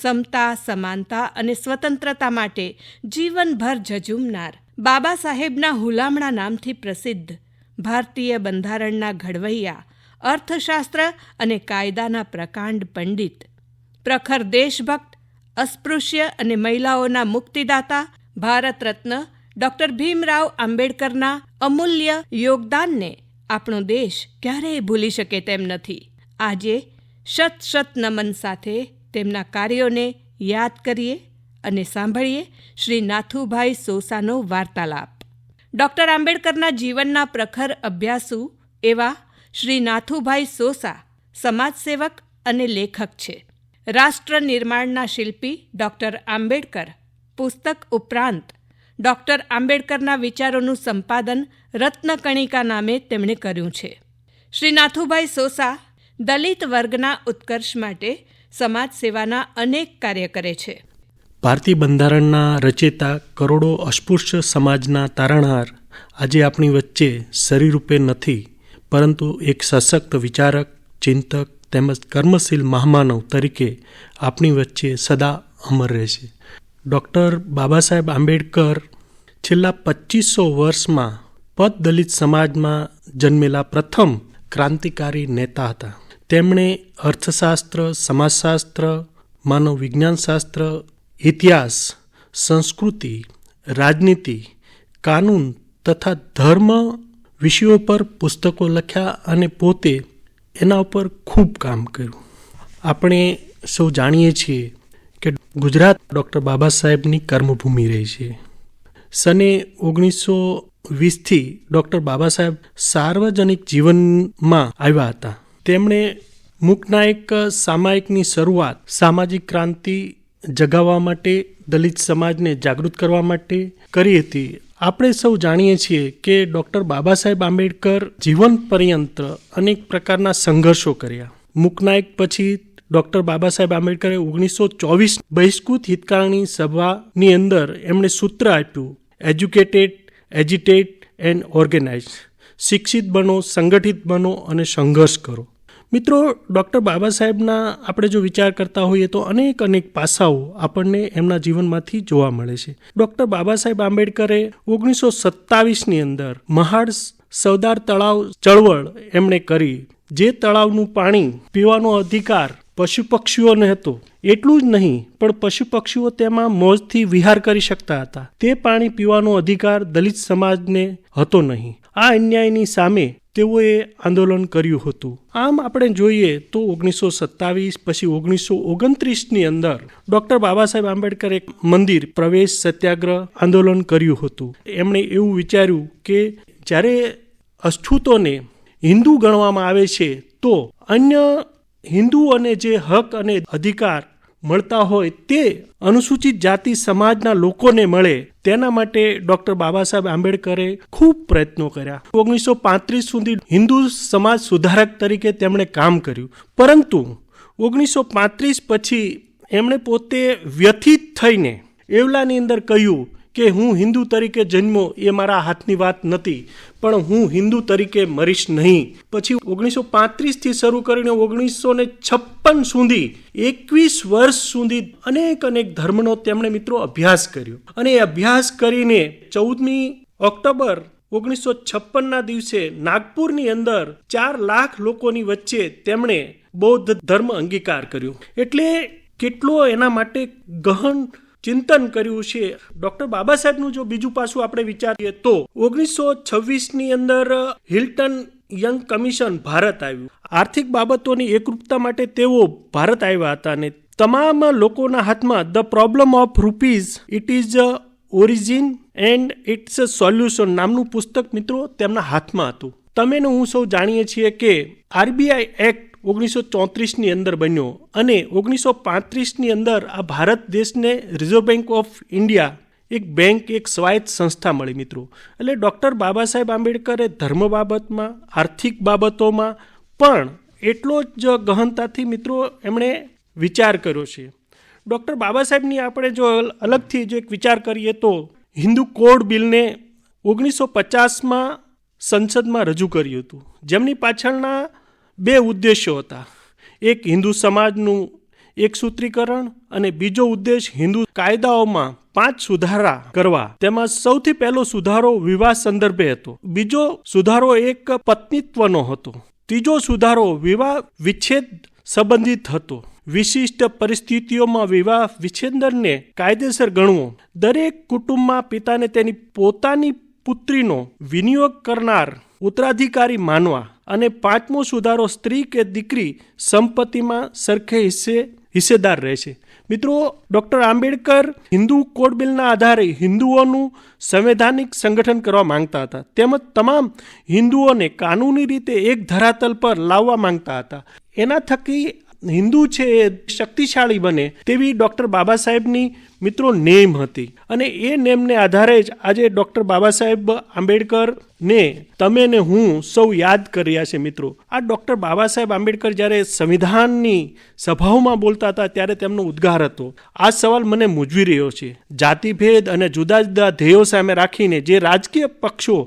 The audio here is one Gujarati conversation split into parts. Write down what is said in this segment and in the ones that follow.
સમતા, સમાનતા અને સ્વતંત્રતા માટે જીવનભર ઝઝૂમનાર, બાબા સાહેબના હુલામણા નામથી પ્રસિદ્ધ, ભારતીય બંધારણના ઘડવૈયા, અર્થશાસ્ત્ર અને કાયદાના પ્રકાંડ પંડિત, પ્રખર દેશભક્ત, અસ્પૃશ્ય અને મહિલાઓના મુક્તિદાતા, ભારત રત્ન ડૉક્ટર ભીમરાવ આંબેડકરના અમૂલ્ય યોગદાનને આપણો દેશ ક્યારેય ભૂલી શકે તેમ નથી. આજે શત શત નમન સાથે તેમના કાર્યોને યાદ કરીએ અને સાંભળીએ શ્રી નાથુભાઈ સોસાનો વાર્તાલાપ. ડૉક્ટર આંબેડકરના જીવનના પ્રખર અભ્યાસુ એવા શ્રી નાથુભાઈ સોસા સમાજસેવક અને લેખક છે. રાષ્ટ્ર નિર્માણના શિલ્પી ડૉક્ટર આંબેડકર પુસ્તક ઉપરાંત ડૉક્ટર આંબેડકરના વિચારોનું સંપાદન રત્નકણિકા નામે તેમણે કર્યું છે. શ્રી નાથુભાઈ સોસા દલિત વર્ગના ઉત્કર્ષ માટે સમાજ સેવાના અનેક કાર્ય કરે છે. ભારતીય બંધારણના રચેતા, કરોડો અસ્પૃશ્ય સમાજના તારણહાર આજે આપણી વચ્ચે શરીરરૂપે નથી, પરંતુ એક સશક્ત વિચારક, ચિંતક તેમજ કર્મશીલ મહામાનવ તરીકે આપણી વચ્ચે સદા અમર રહેશે. ડૉક્ટર બાબા સાહેબ આંબેડકર છેલ્લા 2500 વર્ષમાં પદ દલિત સમાજમાં જન્મેલા પ્રથમ ક્રાંતિકારી નેતા હતા. તેમણે અર્થશાસ્ત્ર, સમાજશાસ્ત્ર, માનવ વિજ્ઞાનશાસ્ત્ર, ઇતિહાસ, સંસ્કૃતિ, રાજનીતિ, કાનૂન તથા ધર્મ વિષયો પર પુસ્તકો લખ્યા અને પોતે એના ઉપર ખૂબ કામ કર્યું. આપણે સૌ જાણીએ છીએ કે ગુજરાત ડૉક્ટર બાબા સાહેબની કર્મભૂમિ રહી છે. સને 1920થી ડૉક્ટર બાબા સાહેબ સાર્વજનિક જીવનમાં આવ્યા હતા. તેમણે મૂકનાયક સામાયિકની શરૂઆત સામાજિક ક્રાંતિ જગાવવા માટે, દલિત સમાજને જાગૃત કરવા માટે કરી હતી. આપણે સૌ જાણીએ છીએ કે ડૉક્ટર બાબા સાહેબ આંબેડકર જીવન પર્યંત અનેક પ્રકારના સંઘર્ષો કર્યા. મૂકનાયક પછી ડૉક્ટર બાબા સાહેબ આંબેડકરે 1924 બહિષ્કૃત હિતકારણી સભાની અંદર એમણે સૂત્ર આપ્યું, એજ્યુકેટેડ, એજિટેટ એન્ડ ઓર્ગેનાઇઝ. શિક્ષિત બનો, સંગઠિત બનો અને સંઘર્ષ કરો. મિત્રો, ડૉક્ટર બાબા સાહેબના આપણે જો વિચાર કરતા હોઈએ તો અનેક પાસાઓ આપણને એમના જીવનમાંથી જોવા મળે છે. ડૉક્ટર બાબા સાહેબ આંબેડકરે 1927ની અંદર મહાડ સરદાર તળાવ ચળવળ એમણે કરી. જે તળાવનું પાણી પીવાનો અધિકાર પશુ પક્ષીઓને હતો, એટલું જ નહીં પણ પશુ પક્ષીઓ તેમાં મોજથી વિહાર કરી શકતા હતા. તે પાણી પીવાનો અધિકાર દલિત સમાજને હતો નહીં. આ અન્યાયની સામે તેઓએ આંદોલન કર્યું હતું. આમ આપણે જોઈએ તો 1927 પછી 1929ની અંદર ડૉક્ટર બાબા સાહેબ આંબેડકરે એક મંદિર પ્રવેશ સત્યાગ્રહ આંદોલન કર્યું હતું. એમણે એવું વિચાર્યું કે જ્યારે અછૂતોને હિન્દુ ગણવામાં આવે છે તો અન્ય હિન્દુઓને જે હક અને અધિકાર મળતા હોય તે અનુસૂચિત જાતિ સમાજના લોકોને મળે, તેના માટે ડૉક્ટર બાબા સાહેબ આંબેડકરે ખૂબ પ્રયત્નો કર્યા. 1935 સુધી હિન્દુ સમાજ સુધારક તરીકે તેમણે કામ કર્યું. પરંતુ 1935 પછી એમણે પોતે વ્યથિત થઈને એવલાની અંદર કહ્યું કે હું હિન્દુ તરીકે જન્મો એ મારા હાથની વાત નથી, પણ હું હિન્દુ તરીકે મરીશ નહીં. પછી 1935થી શરૂ કરીને 1956 સુધી 21 વર્ષ સુધી અનેક ધર્મનો તેમણે મિત્રો અભ્યાસ કર્યો. અને એ અભ્યાસ કરીને 14મી ઓક્ટોબર 1956ના દિવસે નાગપુરની અંદર 4 લાખ લોકોની વચ્ચે તેમણે બૌદ્ધ ધર્મ અંગીકાર કર્યો. એટલે કેટલો એના માટે ગહન ચિંતન કર્યું છે. ડૉક્ટર બાબા સાહેબનું જો બીજું પાસું આપણે વિચારીએ તો 1926ની અંદર હિલ્ટન યંગ કમિશન ભારત આવ્યું. આર્થિક બાબતોની એકરૂપતા માટે તેઓ ભારત આવ્યા હતા અને તમામ લોકોના હાથમાં the problem of rupees, it is origin and its solution નામનું પુસ્તક મિત્રો તેમના હાથમાં હતું. તમે ને હું સૌ જાણીએ છીએ કે આરબીઆઈ એક્ટ 1934ની અંદર બન્યો અને 1935ની અંદર આ ભારત દેશને રિઝર્વ બેંક ઓફ ઇન્ડિયા એક બેંક, એક સ્વાયત્ત સંસ્થા મળી મિત્રો. એટલે ડૉક્ટર બાબા સાહેબ આંબેડકરે ધર્મ બાબતમાં, આર્થિક બાબતોમાં પણ એટલો જ ગહનતાથી મિત્રો એમણે વિચાર કર્યો છે. ડૉક્ટર બાબા સાહેબની આપણે જો અલગથી જો એક વિચાર કરીએ તો હિન્દુ કોડ બિલને 1950માં સંસદમાં રજૂ કર્યું હતું, જેમની પાછળના 2 ઉદ્દેશો હતા. એક હિન્દુ સમાજનું એકસૂત્રીકરણ અને બીજો ઉદ્દેશ હિન્દુ કાયદાઓમાં 5 સુધારા કરવા. તેમાં સૌથી પહેલો સુધારો વિવાહ સંદર્ભે હતો. બીજો સુધારો એક પત્નીત્વનો હતો. ત્રીજો સુધારો વિવાહ વિચ્છેદ સંબંધિત હતો. વિશિષ્ટ પરિસ્થિતિઓમાં વિવાહ વિચ્છેદનને કાયદેસર ગણવો. દરેક કુટુંબમાં પિતાને તેની પોતાની પુત્રીનો વિનિયોગ કરનાર ઉત્તરાધિકારી માનવા. અને 5મો સુધારો સ્ત્રી કે દીકરી સંપત્તિમાં સરખે હિસ્સેદાર રહેશે. મિત્રો, ડૉક્ટર આંબેડકર હિન્દુ કોડ બિલના આધારે હિન્દુઓનું સંવૈધાનિક સંગઠન કરવા માંગતા હતા, તેમજ તમામ હિન્દુઓને કાનૂની રીતે એક ધરાતલ પર લાવવા માંગતા હતા. એના થકી હિન્દુ છે એ શક્તિશાળી બને તેવી ડૉક્ટર બાબા સાહેબની મિત્રો નેમ હતી. અને એ નેમને આધારે જ આજે ડૉક્ટર બાબા સાહેબ આંબેડકરને તમે ને હું સૌ યાદ કર્યા છે. મિત્રો, આ ડૉક્ટર બાબા સાહેબ આંબેડકર જ્યારે સંવિધાનની સભાઓમાં બોલતા હતા ત્યારે તેમનો ઉદ્ગાર હતો. આ સવાલ મને મૂંઝવી રહ્યો છે. જાતિભેદ અને જુદા જુદા ધ્યેયો સામે રાખીને જે રાજકીય પક્ષો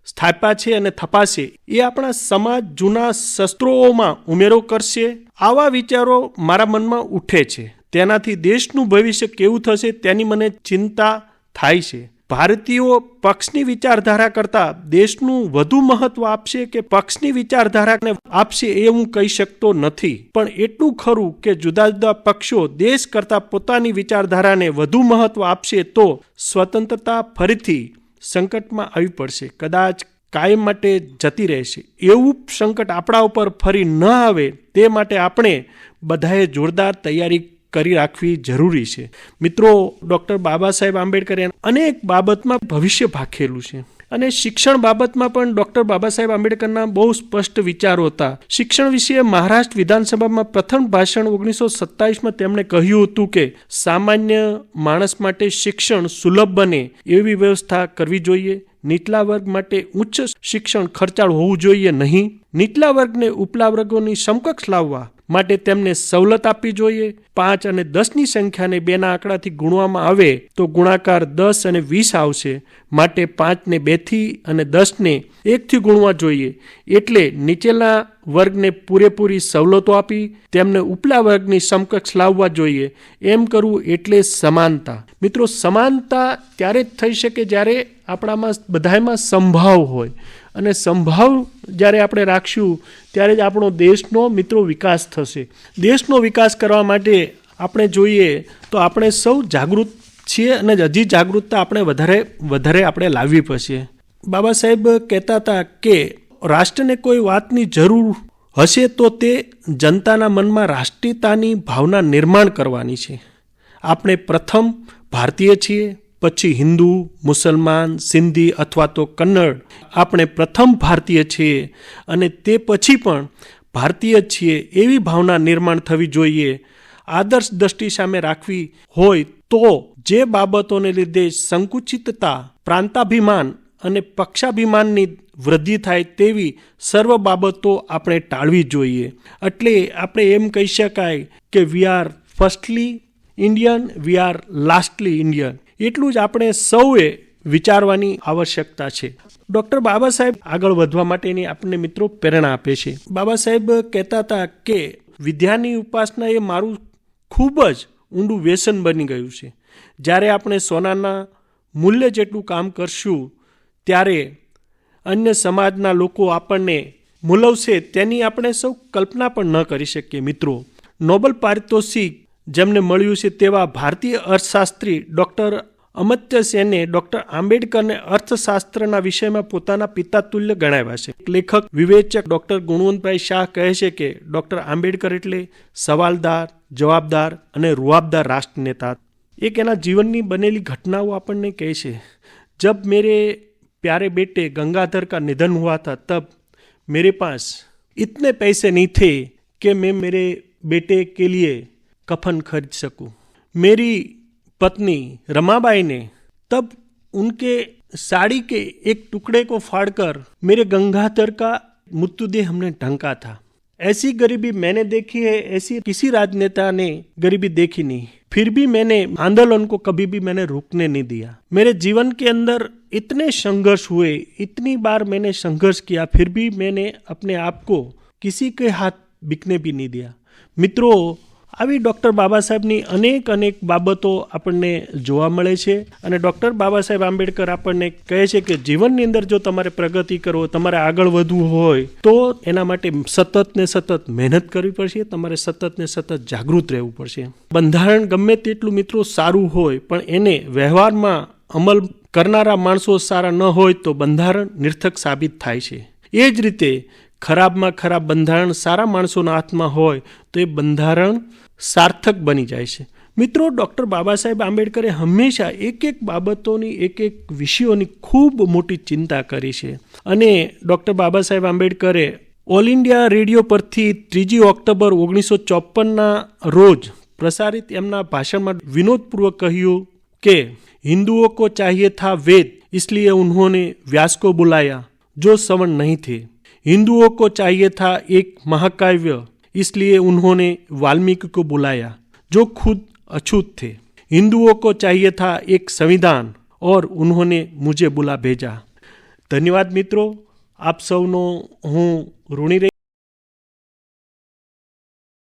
સ્થાપ્યા છે અને થપાશે એ આપણા સમાજ જૂના શસ્ત્રોમાં ઉમેરો કરશે. આવા વિચારો મારા મનમાં ઉઠે છે. તેનાથી દેશનું ભવિષ્ય કેવું થશે તેની મને ચિંતા થાય છે. ભારતીયો પક્ષની વિચારધારા કરતાં દેશનું વધુ મહત્વ આપશે કે પક્ષની વિચારધારાને આપશે એ હું કહી શકતો નથી. પણ એટલું ખરું કે જુદા જુદા પક્ષો દેશ કરતાં પોતાની વિચારધારાને વધુ મહત્વ આપશે તો સ્વતંત્રતા ફરીથી સંકટમાં આવી પડશે, કદાચ કાયમ માટે જતી રહેશે. એવું સંકટ આપણા ઉપર ફરી ન આવે તે માટે આપણે બધાએ જોરદાર તૈયારી કરી રાખવી જરૂરી છે. મિત્રો, ડૉક્ટર બાબા સાહેબ આંબેડકરે અનેક બાબતમાં ભવિષ્ય ભાખેલું છે. અને શિક્ષણ બાબતમાં પણ ડૉક્ટર બાબા સાહેબ આંબેડકરના બહુ સ્પષ્ટ વિચારો હતા. શિક્ષણ વિશે મહારાષ્ટ્ર વિધાનસભામાં પ્રથમ ભાષણ 1927માં તેમણે કહ્યું હતું કે સામાન્ય માણસ માટે શિક્ષણ સુલભ બને એવી વ્યવસ્થા કરવી જોઈએ. નીચલા વર્ગ માટે ઉચ્ચ શિક્ષણ ખર્ચાળ હોવું જોઈએ નહીં. નીચલા વર્ગને ઉપલા વર્ગોની સમકક્ષ લાવવા માટે તેમને સવલત આપવી જોઈએ. 5 અને 10ની સંખ્યાને 2ના આંકડાથી ગુણવામાં આવે તો ગુણાકાર 10 અને 20 આવશે. માટે 5ને 2થી અને 10ને 1થી ગુણવા જોઈએ. એટલે નીચેના વર્ગને પૂરેપૂરી સવલતો આપી તેમને ઉપલા વર્ગની સમકક્ષ લાવવા જોઈએ. એમ કરવું એટલે સમાનતા. મિત્રો, સમાનતા ત્યારે જ થઈ શકે જ્યારે આપણામાં બધામાં સંભાવ હોય. અને સંભાવ જ્યારે આપણે રાખશું ત્યારે જ આપણો દેશનો મિત્રો વિકાસ થશે. દેશનો વિકાસ કરવા માટે આપણે જોઈએ તો આપણે સૌ જાગૃત છીએ અને હજી જાગૃતતા આપણે વધારે આપણે લાવવી પડશે. બાબા સાહેબ કહેતા હતા કે રાષ્ટ્રને કોઈ વાતની જરૂર હશે તો તે જનતાના મનમાં રાષ્ટ્રીયતાની ભાવના નિર્માણ કરવાની છે. આપણે પ્રથમ ભારતીય છીએ, પછી હિન્દુ, મુસલમાન, સિંધી અથવા તો કન્નડ. આપણે પ્રથમ ભારતીય છીએ અને તે પછી પણ ભારતીય છીએ એવી ભાવના નિર્માણ થવી જોઈએ. આદર્શ દ્રષ્ટિ સામે રાખવી હોય તો જે બાબતોને લીધે સંકુચિતતા, પ્રાંતાભિમાન અને પક્ષાભિમાનની વૃદ્ધિ થાય તેવી સર્વ બાબતો આપણે ટાળવી જોઈએ. એટલે આપણે એમ કહી શકાય કે we are firstly Indian, we are lastly Indian. એટલું જ આપણે સૌએ વિચારવાની આવશ્યકતા છે. ડૉક્ટર બાબા સાહેબ આગળ વધવા માટેની આપણને મિત્રો પ્રેરણા આપે છે. બાબા સાહેબ કહેતા હતા કે વિદ્યાની ઉપાસના એ મારું ખૂબ જ ઊંડું વ્યસન બની ગયું છે. જ્યારે આપણે સોનાના મૂલ્ય જેટલું કામ કરશું ત્યારે અન્ય સમાજના લોકો આપણને મૂલવશે તેની આપણે સૌ કલ્પના પણ ન કરી શકીએ. મિત્રો, નોબેલ પારિતોષિક જેમને મળ્યું છે તેવા ભારતીય અર્થશાસ્ત્રી ડૉક્ટર અમર્ત્ય સેને ડૉક્ટર આંબેડકરને અર્થશાસ્ત્રના વિષયમાં પોતાના પિતા તુલ્ય ગણાવ્યા છે. લેખક વિવેચક ડૉક્ટર ગુણવંતભાઈ શાહ કહે છે કે ડૉક્ટર આંબેડકર એટલે સવાલદાર, જવાબદાર અને રૂઆબદાર રાષ્ટ્રનેતા. એક એના જીવનની બનેલી ઘટનાઓ આપણને કહે છે. જબ મેરે प्यारे बेटे गंगाधर का निधन हुआ था तब मेरे पास इतने पैसे नहीं थे कि मैं मेरे बेटे के लिए कफन खरीद सकूं. मेरी पत्नी रमाबाई ने तब उनके साड़ी के एक टुकड़े को फाड़कर मेरे गंगाधर का मृत्युदेह हमने ढंका था. ऐसी गरीबी मैंने देखी है, ऐसी किसी राजनेता ने गरीबी देखी नहीं. फिर भी मैंने आंदोलन को कभी भी मैंने रुकने नहीं दिया. मेरे जीवन के अंदर इतने संघर्ष हुए, इतनी बार मैंने संघर्ष किया, फिर भी मैंने अपने आप को किसी के हाथ बिकने भी नहीं दिया. મિત્રો, આવી ડૉક્ટર બાબા સાહેબની અનેક બાબતો આપણને જોવા મળે છે અને ડૉક્ટર બાબા સાહેબ આંબેડકર આપણને કહે છે કે જીવનની અંદર જો તમારે પ્રગતિ કરવો, તમારે આગળ વધવું હોય તો એના માટે સતત ને સતત મહેનત કરવી પડશે, તમારે સતત ને સતત જાગૃત રહેવું પડશે. બંધારણ ગમે તેટલું મિત્રો સારું હોય પણ એને વ્યવહારમાં અમલ કરનારા માણસો સારા ન હોય તો બંધારણ નિર્થક સાબિત થાય છે. એ જ રીતે ખરાબમાં ખરાબ બંધારણ સારા માણસોના હાથમાં હોય તો એ બંધારણ સાર્થક બની જાય છે. મિત્રો, ડૉક્ટર બાબા સાહેબ આંબેડકરે હંમેશા એક બાબતોની એક વિષયોની ખૂબ મોટી ચિંતા કરી છે અને doctor Baba Saheb આંબેડકરે all India radio પરથી 3 ઓક્ટોબર 1954 રોજ પ્રસારિત એમના ભાષણમાં વિનોદપૂર્વક કહ્યું કે हिंदुओं को चाहिए था वेद, इसलिए उन्होंने व्यास को बुलाया जो सवर्ण नहीं थे. हिंदुओं को चाहिए था एक महाकाव्य, इसलिए उन्होंने वाल्मीकि को बुलाया जो खुद अछूत थे. हिंदुओं को चाहिए था एक संविधान और उन्होंने मुझे बुला भेजा. धन्यवाद મિત્રો, આપ સૌનો હું ઋણી